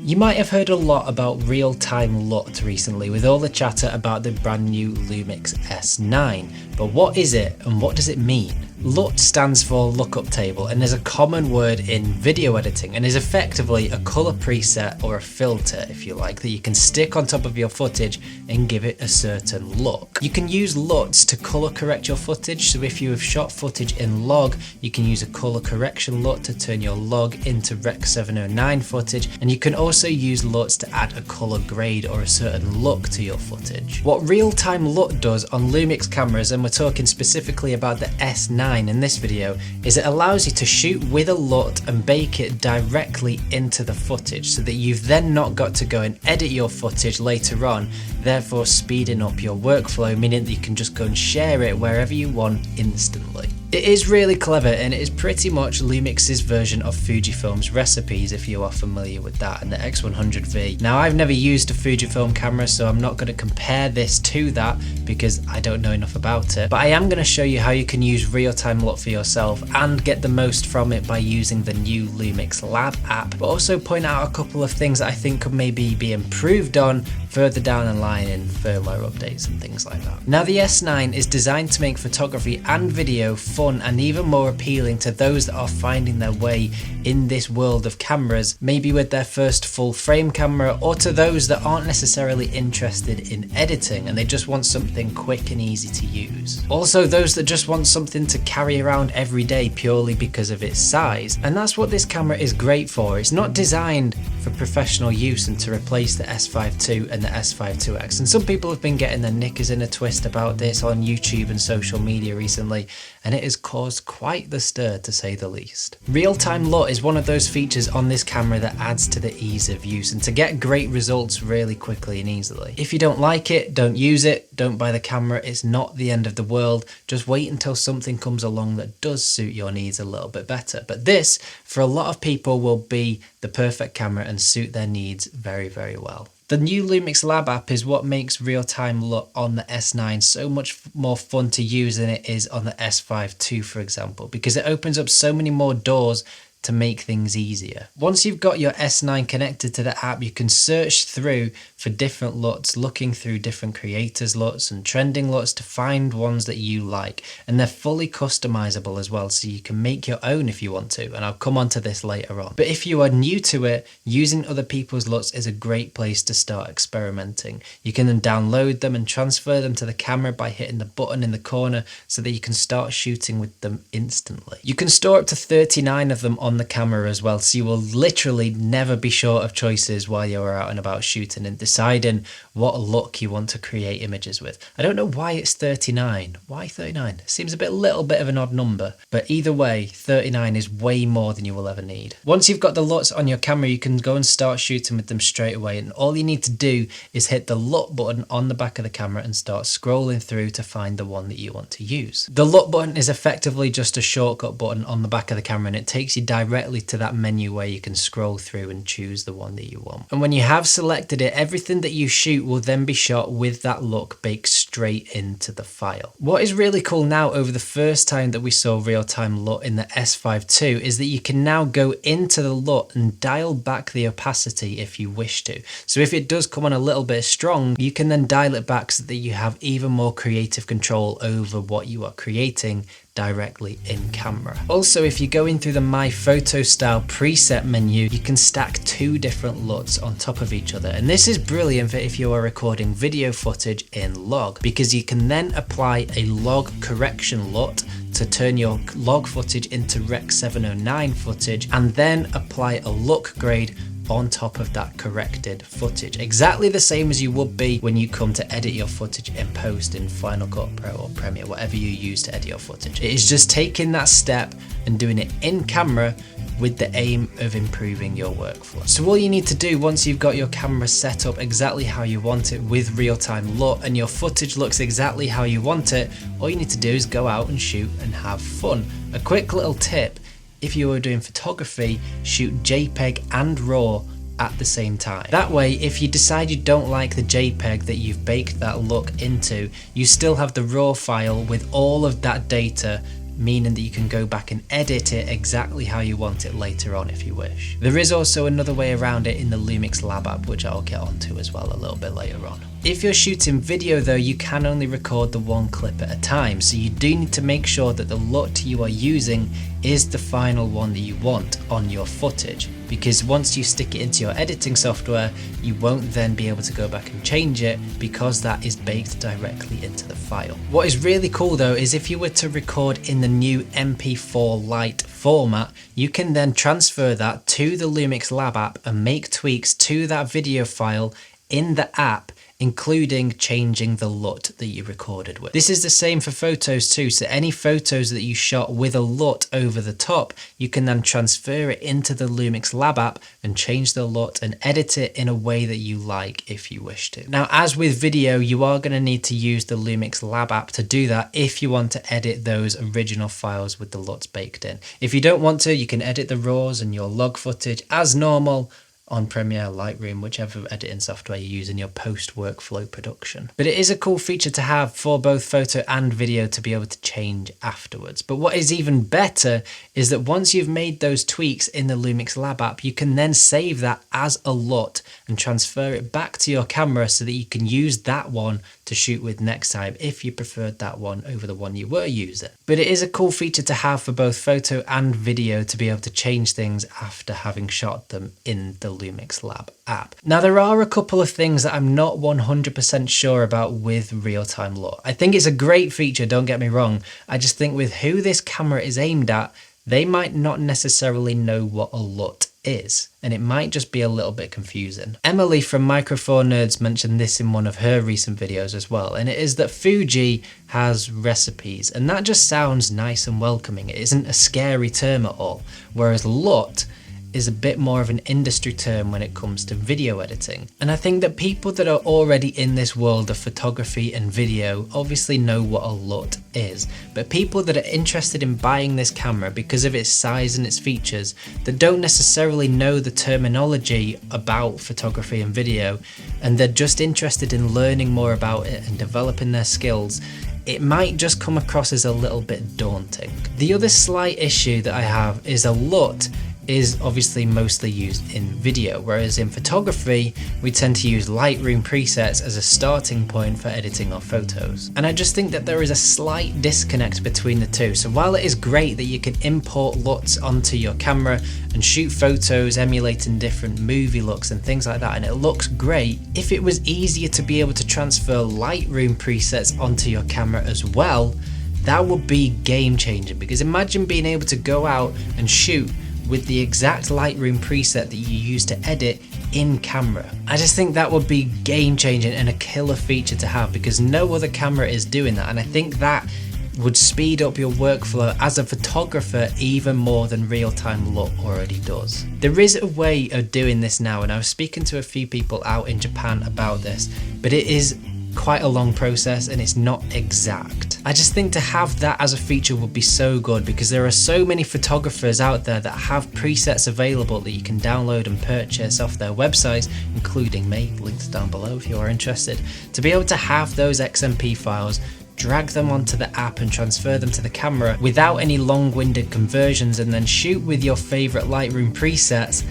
You might have heard a lot about real-time LUT recently with all the chatter about the brand new Lumix S9, but what is it and what does it mean? LUT stands for lookup table and is a common word in video editing and is effectively a colour preset or a filter, if you like, that you can stick on top of your footage and give it a certain look. You can use LUTs to colour correct your footage, so if you have shot footage in log, you can use a colour correction LUT to turn your log into Rec. 709 footage, and you can also use LUTs to add a colour grade or a certain look to your footage. What real-time LUT does on Lumix cameras, and we're talking specifically about the S9 in this video, is it allows you to shoot with a LUT and bake it directly into the footage so that you've then not got to go and edit your footage later on, therefore speeding up your workflow, meaning that you can just go and share it wherever you want instantly. It is really clever and it is pretty much Lumix's version of Fujifilm's recipes, if you are familiar with that, and the X100V. Now, I've never used a Fujifilm camera, so I'm not going to compare this to that because I don't know enough about it, but I am going to show you how you can use real-time LUT for yourself and get the most from it by using the new Lumix Lab app, but also point out a couple of things that I think could maybe be improved on further down the line in firmware updates and things like that. Now, the S9 is designed to make photography and video fun and even more appealing to those that are finding their way in this world of cameras, maybe with their first full frame camera, or to those that aren't necessarily interested in editing and they just want something quick and easy to use. Also, those that just want something to carry around every day purely because of its size, and that's what this camera is great for. It's not designed for professional use and to replace the S5 II and the S5 IIX, and some people have been getting their knickers in a twist about this on YouTube and social media recently, and it has caused quite the stir, to say the least. Real-time LUT is one of those features on this camera that adds to the ease of use and to get great results really quickly and easily. If you don't like it, don't use it, don't buy the camera, it's not the end of the world. Just wait until something comes along that does suit your needs a little bit better. But this, for a lot of people, will be the perfect camera and suit their needs very, very well. The new Lumix Lab app is what makes real-time LUT on the S9 so much more fun to use than it is on the S5 II, for example, because it opens up so many more doors to make things easier. Once you've got your S9 connected to the app, you can search through for different LUTs, looking through different creators' LUTs and trending LUTs to find ones that you like, and they're fully customizable as well, so you can make your own if you want to, and I'll come on to this later on. But if you are new to it, using other people's LUTs is a great place to start experimenting. You can then download them and transfer them to the camera by hitting the button in the corner so that you can start shooting with them instantly. You can store up to 39 of them on the camera as well, so you will literally never be short of choices while you're out and about shooting and deciding what look you want to create images with. I don't know why it's 39. Why 39? It seems a little bit of an odd number, but either way, 39 is way more than you will ever need. Once you've got the LUTs on your camera, you can go and start shooting with them straight away, and all you need to do is hit the LUT button on the back of the camera and start scrolling through to find the one that you want to use. The LUT button is effectively just a shortcut button on the back of the camera, and it takes you directly to that menu where you can scroll through and choose the one that you want. And when you have selected it, everything that you shoot will then be shot with that look baked straight into the file. What is really cool now over the first time that we saw real-time LUT in the S5 II is that you can now go into the LUT and dial back the opacity if you wish to. So if it does come on a little bit strong, you can then dial it back so that you have even more creative control over what you are creating directly in camera. Also, if you go in through the My Photo Style preset menu, you can stack two different LUTs on top of each other, and this is brilliant for if you are recording video footage in log, because you can then apply a log correction LUT to turn your log footage into Rec. 709 footage, and then apply a look grade on top of that corrected footage, exactly the same as you would be when you come to edit your footage in post in Final Cut Pro or Premiere, whatever you use to edit your footage. It is just taking that step and doing it in camera with the aim of improving your workflow. So all you need to do once you've got your camera set up exactly how you want it with real-time LUT and your footage looks exactly how you want it, all you need to do is go out and shoot and have fun. A quick little tip: if you are doing photography, shoot JPEG and RAW at the same time. That way, if you decide you don't like the JPEG that you've baked that look into, you still have the RAW file with all of that data meaning that you can go back and edit it exactly how you want it later on if you wish. There is also another way around it in the Lumix Lab app, which I'll get onto as well a little bit later on. If you're shooting video though, you can only record the one clip at a time, so you do need to make sure that the LUT you are using is the final one that you want on your footage, because once you stick it into your editing software, you won't then be able to go back and change it because that is baked directly into the file. What is really cool though is if you were to record in the new MP4 Lite format, you can then transfer that to the Lumix Lab app and make tweaks to that video file in the app, including changing the LUT that you recorded with. This is the same for photos too, so any photos that you shot with a LUT over the top, you can then transfer it into the Lumix Lab app and change the LUT and edit it in a way that you like if you wish to. Now, as with video, you are going to need to use the Lumix Lab app to do that if you want to edit those original files with the LUTs baked in. If you don't want to, you can edit the RAWs and your log footage as normal on Premiere, Lightroom, whichever editing software you use in your post-workflow production. But it is a cool feature to have for both photo and video to be able to change afterwards. But what is even better is that once you've made those tweaks in the Lumix Lab app, you can then save that as a LUT and transfer it back to your camera so that you can use that one to shoot with next time if you preferred that one over the one you were using. But it is a cool feature to have for both photo and video to be able to change things after having shot them in the Lumix Lab app. Now, there are a couple of things that I'm not 100% sure about with real-time LUT. I think it's a great feature, don't get me wrong. I just think with who this camera is aimed at, they might not necessarily know what a LUT is, and it might just be a little bit confusing. Emily from Micro Four Nerds mentioned this in one of her recent videos as well, and it is that Fuji has recipes, and that just sounds nice and welcoming. It isn't a scary term at all, whereas LUT is a bit more of an industry term when it comes to video editing. And I think that people that are already in this world of photography and video obviously know what a LUT is, but people that are interested in buying this camera because of its size and its features that don't necessarily know the terminology about photography and video, and they're just interested in learning more about it and developing their skills, it might just come across as a little bit daunting. The other slight issue that I have is a LUT is obviously mostly used in video, whereas in photography, we tend to use Lightroom presets as a starting point for editing our photos. And I just think that there is a slight disconnect between the two. So while it is great that you can import LUTs onto your camera and shoot photos emulating different movie looks and things like that, and it looks great, if it was easier to be able to transfer Lightroom presets onto your camera as well, that would be game changing. Because imagine being able to go out and shoot with the exact Lightroom preset that you use to edit in camera. I just think that would be game changing and a killer feature to have, because no other camera is doing that, and I think that would speed up your workflow as a photographer even more than real-time LUT already does. There is a way of doing this now, and I was speaking to a few people out in Japan about this, but it is quite a long process and it's not exact. I just think to have that as a feature would be so good, because there are so many photographers out there that have presets available that you can download and purchase off their websites, including me, linked down below if you are interested, to be able to have those XMP files, drag them onto the app and transfer them to the camera without any long-winded conversions, and then shoot with your favorite Lightroom presets.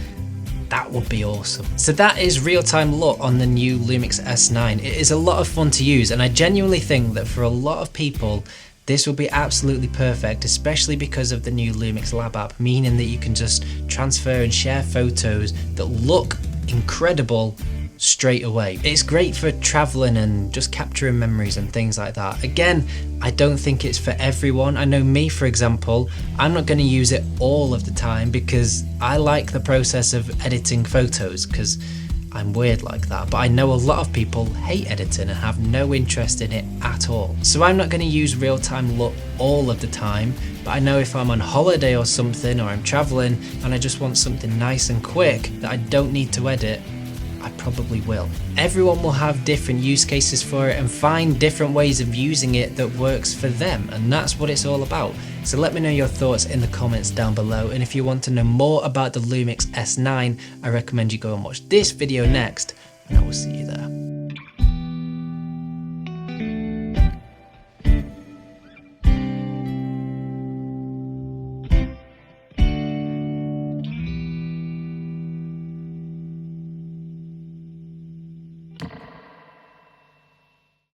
That would be awesome. So that is real-time LUT on the new Lumix S9. It is a lot of fun to use, and I genuinely think that for a lot of people, this will be absolutely perfect, especially because of the new Lumix Lab app, meaning that you can just transfer and share photos that look incredible straight away. It's great for traveling and just capturing memories and things like that. Again, I don't think it's for everyone. I know me, for example, I'm not going to use it all of the time because I like the process of editing photos, because I'm weird like that, but I know a lot of people hate editing and have no interest in it at all. So I'm not going to use real-time LUT all of the time, but I know if I'm on holiday or something, or I'm traveling and I just want something nice and quick that I don't need to edit, I probably will. Everyone will have different use cases for it and find different ways of using it that works for them, and that's what it's all about. So let me know your thoughts in the comments down below, and if you want to know more about the Lumix S9, I recommend you go and watch this video next, and I will see you there.